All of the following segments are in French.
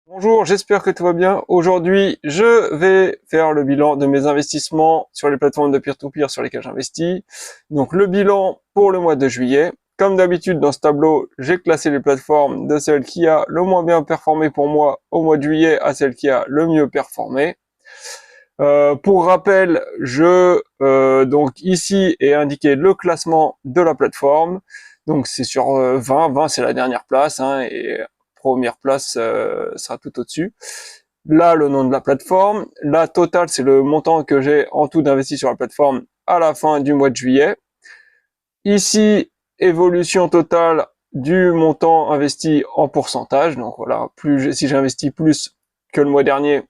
Bonjour, j'espère que tout va bien. Aujourd'hui, je vais faire le bilan de mes investissements sur les plateformes de peer-to-peer sur lesquelles j'investis. Donc le bilan pour le mois de juillet. Comme d'habitude dans ce tableau, j'ai classé les plateformes de celles qui a le moins bien performé pour moi au mois de juillet à celle qui a le mieux performé. Pour rappel, donc ici est indiqué le classement de la plateforme. Donc c'est sur 20, 20 c'est la dernière place, hein, et première place sera tout au-dessus. Là, le nom de la plateforme. La totale, c'est le montant que j'ai en tout d'investi sur la plateforme à la fin du mois de juillet. Ici, évolution totale du montant investi en pourcentage. Donc voilà, si j'investis plus que le mois dernier,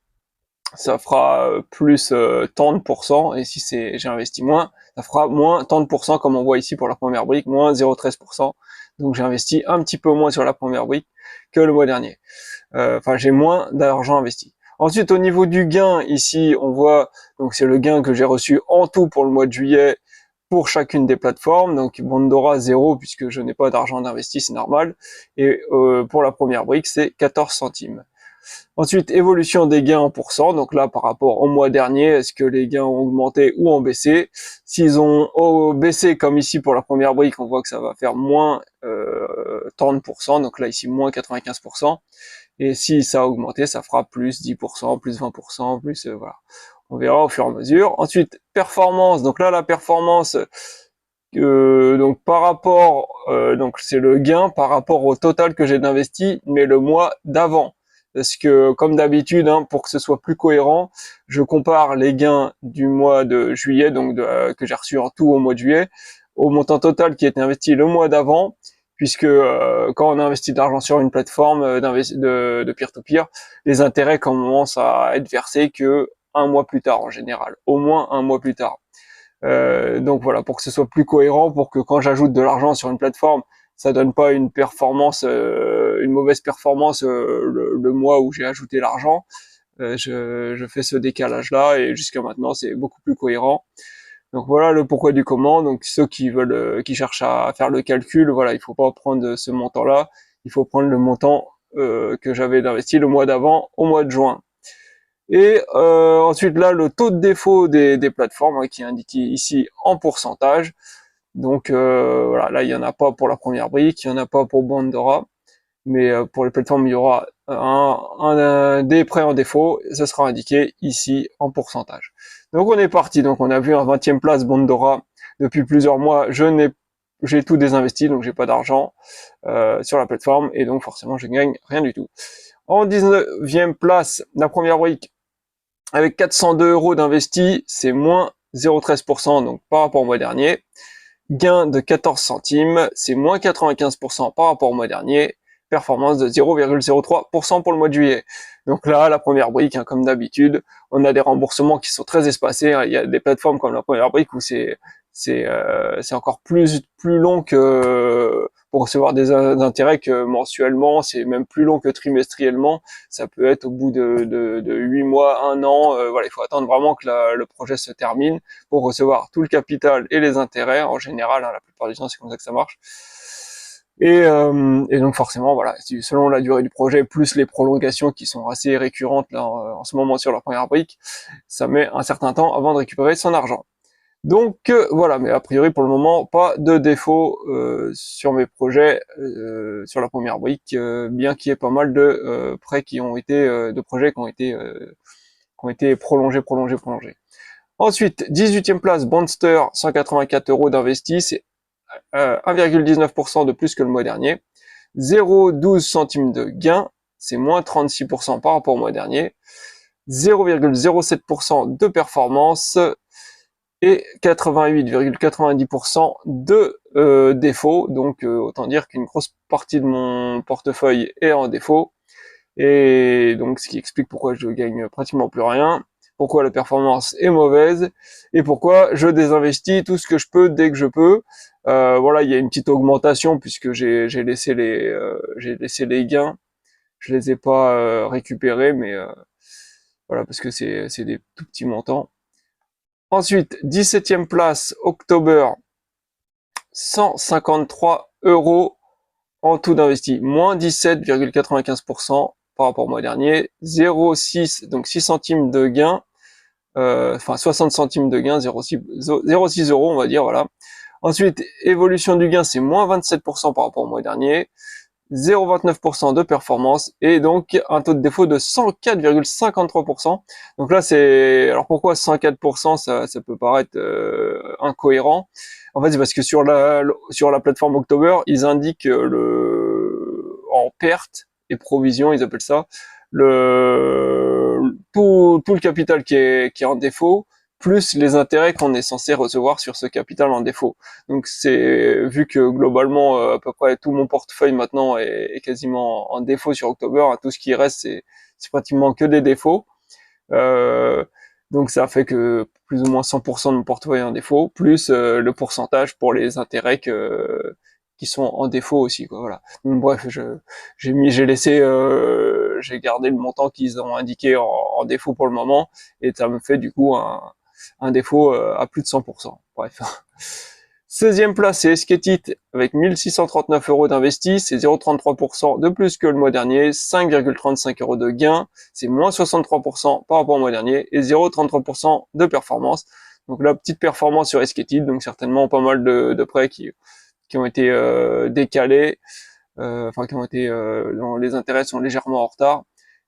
ça fera plus tant de pourcents, et si j'ai investi moins, ça fera moins tant de pourcents, comme on voit ici pour la première brique, moins 0,13%. Donc j'ai investi un petit peu moins sur la première brique que le mois dernier. Enfin, j'ai moins d'argent investi. Ensuite, au niveau du gain, ici, on voit, donc c'est le gain que j'ai reçu en tout pour le mois de juillet pour chacune des plateformes. Donc Bondora 0 puisque je n'ai pas d'argent d'investi, c'est normal. Et pour la première brique, c'est 14 centimes. Ensuite, évolution des gains en pourcent. Donc là, par rapport au mois dernier, est-ce que les gains ont augmenté ou ont baissé? S'ils ont baissé, comme ici pour la première brique, on voit que ça va faire moins 30%. Donc là, ici, moins 95%. Et si ça a augmenté, ça fera plus 10%, plus 20%, plus voilà. On verra au fur et à mesure. Ensuite, performance. Donc là, la performance, donc par rapport, donc c'est le gain par rapport au total que j'ai d'investi, mais le mois d'avant. Parce que comme d'habitude, hein, pour que ce soit plus cohérent, je compare les gains du mois de juillet, donc que j'ai reçu en tout au mois de juillet, au montant total qui a été investi le mois d'avant, puisque quand on investit de l'argent sur une plateforme de peer-to-peer, les intérêts commencent à être versés que un mois plus tard en général, au moins un mois plus tard. Donc voilà, pour que ce soit plus cohérent, pour que quand j'ajoute de l'argent sur une plateforme, ça donne pas une performance, une mauvaise performance le mois où j'ai ajouté l'argent. Je fais ce décalage-là et jusqu'à maintenant c'est beaucoup plus cohérent. Donc voilà le pourquoi du comment. Donc ceux qui veulent, qui cherchent à faire le calcul, voilà, il faut pas prendre ce montant-là, il faut prendre le montant que j'avais investi le mois d'avant, au mois de juin. Et ensuite là, le taux de défaut des plateformes, hein, qui est indiqué ici en pourcentage. Donc voilà, là il y en a pas pour la première brique, il y en a pas pour Bondora, mais pour les plateformes il y aura des prêts en défaut, ça sera indiqué ici en pourcentage. Donc on est parti, donc on a vu en 20e place Bondora. Depuis plusieurs mois, j'ai tout désinvesti, donc j'ai pas d'argent sur la plateforme, et donc forcément je gagne rien du tout. En 19e place, la première brique, avec 402 euros d'investi, c'est moins 0,13%, donc par rapport au mois dernier. Gain de 14 centimes, c'est moins 95% par rapport au mois dernier. Performance de 0,03% pour le mois de juillet. Donc là, la première brique, hein, comme d'habitude, on a des remboursements qui sont très espacés, hein. Il y a des plateformes comme la première brique où c'est encore plus long que pour recevoir des intérêts que mensuellement, c'est même plus long que trimestriellement. Ça peut être au bout de 8 mois, 1 an. Voilà, il faut attendre vraiment que le projet se termine pour recevoir tout le capital et les intérêts. En général, hein, la plupart du temps, c'est comme ça que ça marche. Et donc forcément, voilà, selon la durée du projet, plus les prolongations qui sont assez récurrentes là en ce moment sur la première brique, ça met un certain temps avant de récupérer son argent. Donc voilà, mais a priori pour le moment, pas de défaut sur mes projets sur la première brique, bien qu'il y ait pas mal de prêts qui ont été, de projets qui ont été prolongés. Ensuite, 18e place, Bondster, 184 euros d'investi, c'est 1,19% de plus que le mois dernier. 0,12 centimes de gain, c'est moins 36% par rapport au mois dernier. 0,07% de performance et 88,90% de défaut. Donc autant dire qu'une grosse partie de mon portefeuille est en défaut. Et donc ce qui explique pourquoi je gagne pratiquement plus rien, pourquoi la performance est mauvaise, et pourquoi je désinvestis tout ce que je peux dès que je peux. Voilà, il y a une petite augmentation puisque j'ai laissé les gains, je les ai pas récupérés, mais voilà, parce que c'est des tout petits montants. Ensuite, 17e place, October, 153 euros en tout d'investi, moins 17,95%. par rapport au mois dernier, 0,6, donc 6 centimes de gain, enfin 60 centimes de gain, 0,6 euros, on va dire, voilà. Ensuite, évolution du gain, c'est moins 27% par rapport au mois dernier, 0,29% de performance et donc un taux de défaut de 104,53%. Donc là, c'est... Alors pourquoi 104%? Ça peut paraître incohérent. En fait, c'est parce que sur la plateforme October, ils indiquent en perte et provision, ils appellent ça, tout le capital qui est en défaut, plus les intérêts qu'on est censé recevoir sur ce capital en défaut. Donc c'est vu que globalement à peu près tout mon portefeuille maintenant est quasiment en défaut sur October, hein, tout ce qui reste c'est pratiquement que des défauts. Euh, donc ça fait que plus ou moins 100% de mon portefeuille est en défaut, plus le pourcentage pour les intérêts qui sont en défaut aussi, quoi. Voilà. Donc bref, j'ai gardé le montant qu'ils ont indiqué en défaut pour le moment, et ça me fait du coup un défaut à plus de 100%. Bref. 16e place, c'est Esketit avec 1639 euros d'investi, c'est 0,33% de plus que le mois dernier, 5,35 euros de gain, c'est moins 63% par rapport au mois dernier, et 0,33% de performance. Donc la petite performance sur Esketit, donc certainement pas mal de prêts qui ont été décalés, enfin qui ont été dont les intérêts sont légèrement en retard.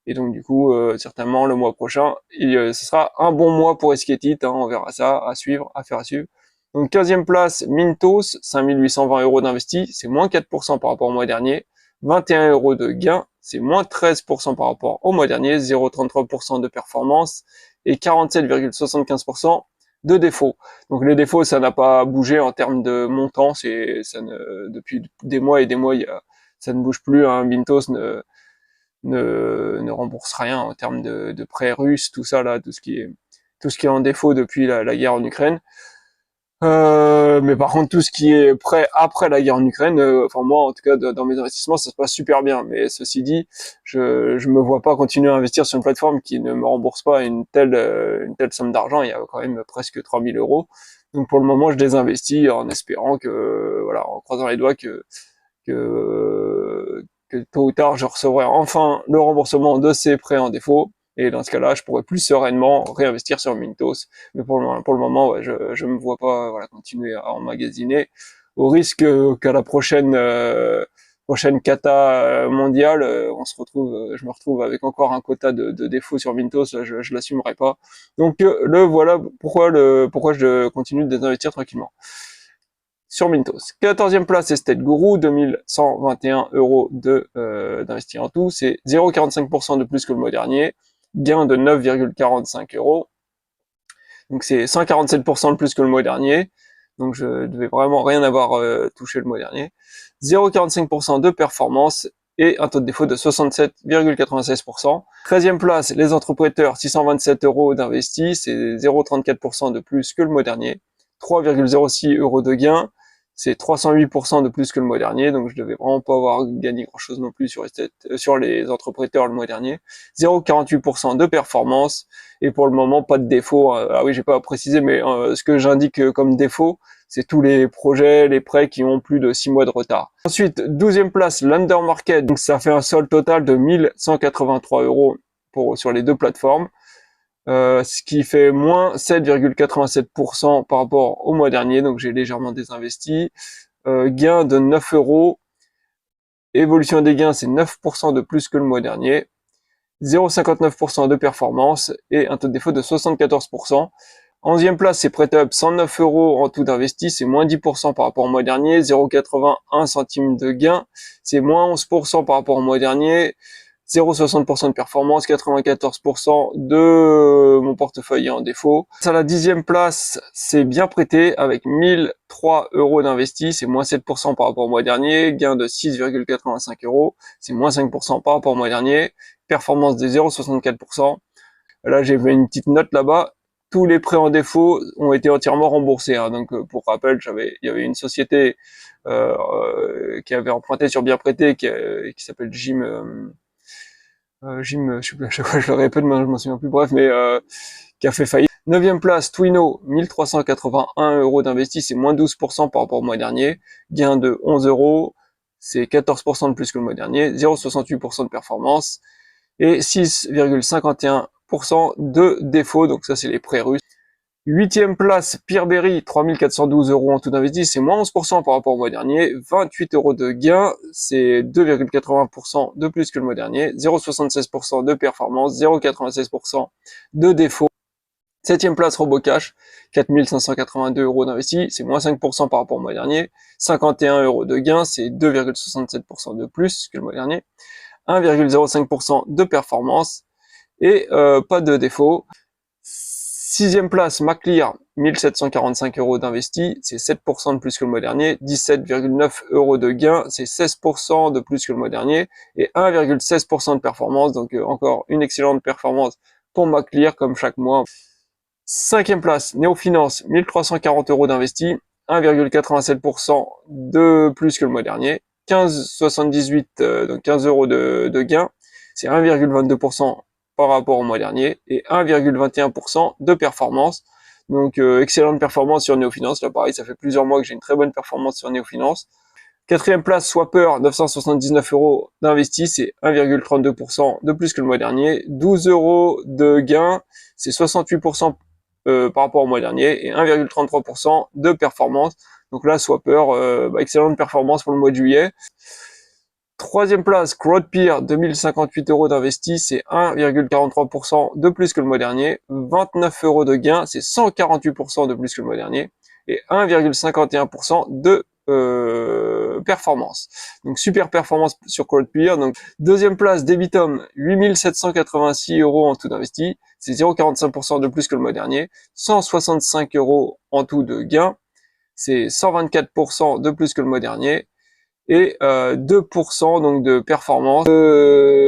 Et donc du coup, certainement le mois prochain, ce sera un bon mois pour Esketit, hein, on verra ça, à suivre, à faire à suivre. Donc 15e place, Mintos, 5820 euros d'investi, c'est moins 4% par rapport au mois dernier. 21 euros de gain, c'est moins 13% par rapport au mois dernier, 0,33% de performance et 47,75% de défauts. Donc les défauts, ça n'a pas bougé en termes de montant, depuis des mois et des mois, ça ne bouge plus, hein. Mintos ne rembourse rien en termes de prêts russes, tout ça là, tout ce qui est en défaut depuis la guerre en Ukraine. Mais par contre, tout ce qui est prêt après la guerre en Ukraine, enfin moi en tout cas dans mes investissements, ça se passe super bien. Mais ceci dit, je me vois pas continuer à investir sur une plateforme qui ne me rembourse pas une telle somme d'argent. Il y a quand même presque 3000 euros. Donc pour le moment, je désinvestis en espérant que, voilà, en croisant les doigts que tôt ou tard, je recevrai enfin le remboursement de ces prêts en défaut. Et dans ce cas-là, je pourrais plus sereinement réinvestir sur Mintos. Mais pour le moment, ouais, je me vois pas, voilà, continuer à emmagasiner au risque qu'à la prochaine cata mondiale, je me retrouve avec encore un quota de défauts sur Mintos. Je l'assumerai pas. Donc voilà pourquoi je continue de désinvestir tranquillement sur Mintos. 14e place, c'est State Guru, 2121 euros d'investir en tout. C'est 0,45% de plus que le mois dernier. Gain de 9,45 euros. Donc c'est 147% de plus que le mois dernier. Donc je devais vraiment rien avoir touché le mois dernier. 0,45% de performance et un taux de défaut de 67,96%. 13e place, les entrepreneurs, 627 euros d'investi, c'est 0,34% de plus que le mois dernier. 3,06 euros de gain, c'est 308% de plus que le mois dernier, donc je devais vraiment pas avoir gagné grand chose non plus sur les entrepreneurs le mois dernier. 0,48% de performance, et pour le moment pas de défaut. Ah oui, j'ai pas précisé, mais ce que j'indique comme défaut, c'est tous les projets, les prêts qui ont plus de 6 mois de retard. Ensuite, 12e place, l'Undermarket, donc ça fait un solde total de 1183 euros sur les deux plateformes. Ce qui fait moins 7,87% par rapport au mois dernier, donc j'ai légèrement désinvesti. Gain de 9 euros. Évolution des gains, c'est 9% de plus que le mois dernier. 0,59% de performance et un taux de défaut de 74%. 11e place, c'est PrêtUp, 109 euros en tout d'investi, c'est moins 10% par rapport au mois dernier. 0,81 centimes de gain, c'est moins 11% par rapport au mois dernier. 0,60% de performance, 94% de mon portefeuille en défaut. À la 10e place, c'est bien prêté avec 1003 euros d'investi, c'est moins 7% par rapport au mois dernier, gain de 6,85 euros, c'est moins 5% par rapport au mois dernier, performance de 0,64%. Là, j'ai fait une petite note là-bas. Tous les prêts en défaut ont été entièrement remboursés, hein. Donc, pour rappel, il y avait une société qui avait emprunté sur bien prêté, qui s'appelle Jim, je sais plus, à chaque fois je le répète, mais je m'en souviens plus, bref, mais qui a fait faillite. 9e place, Twino, 1381 euros d'investi, c'est moins 12% par rapport au mois dernier. Gain de 11 euros, c'est 14% de plus que le mois dernier. 0,68% de performance. et 6,51% de défaut. Donc ça, c'est les prêts russes. 8e place, Peerberry, 3412 euros en tout investi, c'est moins 11% par rapport au mois dernier, 28 euros de gain, c'est 2,80% de plus que le mois dernier, 0,76% de performance, 0,96% de défaut. 7e place, Robocash, 4582 euros d'investi, c'est moins 5% par rapport au mois dernier, 51 euros de gain, c'est 2,67% de plus que le mois dernier, 1,05% de performance, et pas de défaut. 6e place, Maclear, 1745 euros d'investi, c'est 7% de plus que le mois dernier, 17,9 euros de gain, c'est 16% de plus que le mois dernier, et 1,16% de performance, donc encore une excellente performance pour Maclear, comme chaque mois. 5e place, Néofinance, 1340 euros d'investi, 1,87% de plus que le mois dernier, 15,78, donc 15 euros de gain, c'est 1,22% par rapport au mois dernier, et 1,21% de performance. Donc excellente performance sur Néofinance, là pareil, ça fait plusieurs mois que j'ai une très bonne performance sur Néofinance. 4e place, Swapper, 979 euros d'investi, c'est 1,32% de plus que le mois dernier, 12 euros de gain, c'est 68% par rapport au mois dernier, et 1,33% de performance. Donc là, Swapper, excellente performance pour le mois de juillet. 3e place, CrowdPeer, 2058 euros d'investi, c'est 1,43% de plus que le mois dernier, 29 euros de gain, c'est 148% de plus que le mois dernier, et 1,51% de performance. Donc super performance sur CrowdPeer. Donc 2e place, Debitum, 8786 euros en tout d'investi, c'est 0,45% de plus que le mois dernier, 165 euros en tout de gain, c'est 124% de plus que le mois dernier, et 2% donc de performance.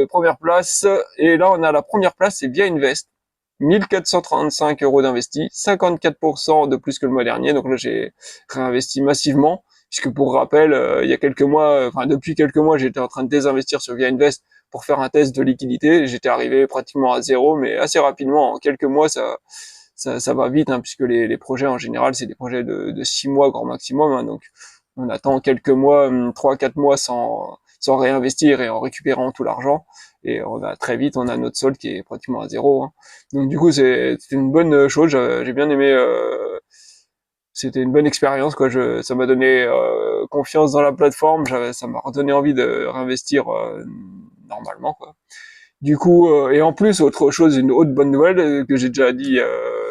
Première place, et là on a la première place, c'est Via Invest, 1435 euros d'investi, 54% de plus que le mois dernier, donc là j'ai réinvesti massivement, puisque pour rappel, il y a quelques mois, enfin depuis quelques mois, j'étais en train de désinvestir sur Via Invest pour faire un test de liquidité, j'étais arrivé pratiquement à zéro, mais assez rapidement, en quelques mois, ça va vite, hein, puisque les projets en général, c'est des projets de 6 mois grand maximum, hein, donc on attend quelques mois, 3-4 mois sans réinvestir et en récupérant tout l'argent. Et on a très vite, on a notre solde qui est pratiquement à zéro. Hein. Donc du coup, c'était une bonne chose. J'ai bien aimé. C'était une bonne expérience, quoi. Ça m'a donné confiance dans la plateforme. Ça m'a redonné envie de réinvestir normalement, quoi. Du coup, et en plus, autre chose, une autre bonne nouvelle que j'ai déjà dit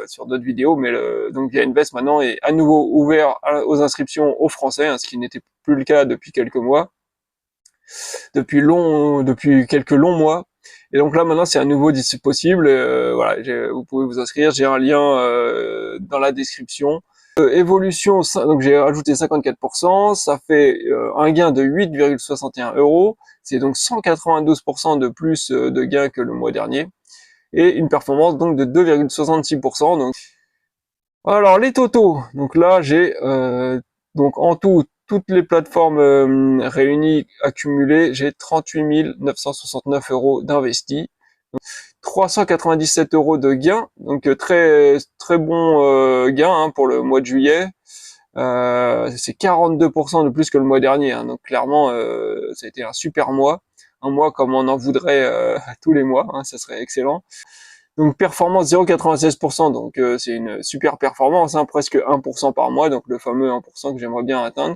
sur d'autres vidéos, mais donc Via Invest maintenant est à nouveau ouvert aux inscriptions aux Français, hein, ce qui n'était plus le cas depuis quelques mois, depuis quelques longs mois. Et donc là maintenant c'est à nouveau possible. Voilà, vous pouvez vous inscrire. J'ai un lien dans la description. Évolution, donc j'ai rajouté 54%, ça fait un gain de 8,61 euros. C'est donc 192% de plus de gain que le mois dernier. Et une performance donc de 2,66%. Donc, alors les totaux, donc là j'ai donc en tout, toutes les plateformes réunies, accumulées, j'ai 38 969 euros d'investis. 397 euros de gain, donc très très bon gain hein, pour le mois de juillet. C'est 42% de plus que le mois dernier, hein, donc clairement ça a été un super mois, un mois comme on en voudrait tous les mois, hein, ça serait excellent. Donc performance 0,96%, donc c'est une super performance, hein, presque 1% par mois, donc le fameux 1% que j'aimerais bien atteindre.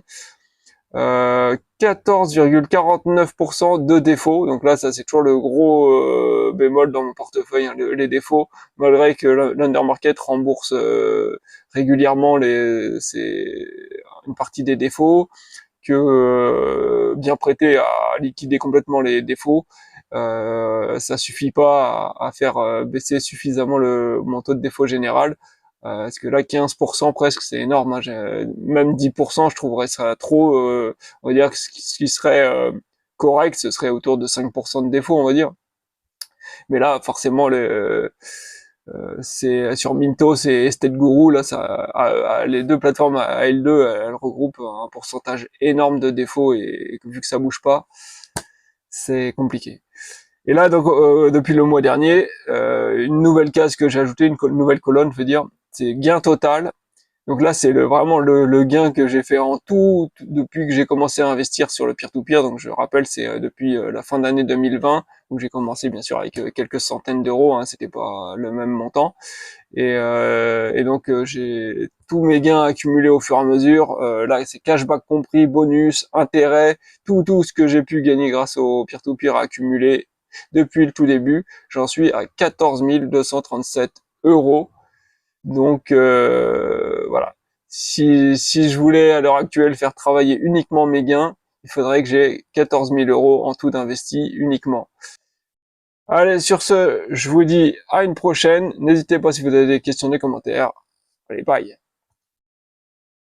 14,49% de défauts, donc là ça c'est toujours le gros bémol dans mon portefeuille, hein, les défauts, malgré que l'undermarket rembourse régulièrement une partie des défauts, que bien prêté à liquider complètement les défauts, ça suffit pas à faire baisser suffisamment mon taux de défaut général. Parce que là, 15% presque, c'est énorme. Hein. Même 10%, je trouverais ça trop. On va dire que ce qui serait correct, ce serait autour de 5% de défaut, on va dire. Mais là, forcément, c'est sur Mintos et Estate Guru, là, les deux plateformes à L2, elles regroupent un pourcentage énorme de défauts et vu que ça bouge pas, c'est compliqué. Et là, donc, depuis le mois dernier, une nouvelle case que j'ai ajoutée, une nouvelle colonne, je veux dire, c'est gain total. Donc là, c'est vraiment le gain que j'ai fait en tout depuis que j'ai commencé à investir sur le peer-to-peer. Donc je rappelle, c'est depuis la fin d'année 2020 où j'ai commencé bien sûr avec quelques centaines d'euros, hein, c'était pas le même montant. Et donc j'ai tous mes gains accumulés au fur et à mesure. Là, c'est cashback compris, bonus, intérêt, tout ce que j'ai pu gagner grâce au peer-to-peer accumulé depuis le tout début. J'en suis à 14 237 euros. Donc voilà. Si je voulais à l'heure actuelle faire travailler uniquement mes gains, il faudrait que j'ai 14 000 euros en tout d'investi uniquement. Allez, sur ce, je vous dis à une prochaine. N'hésitez pas si vous avez des questions, des commentaires. Allez, bye.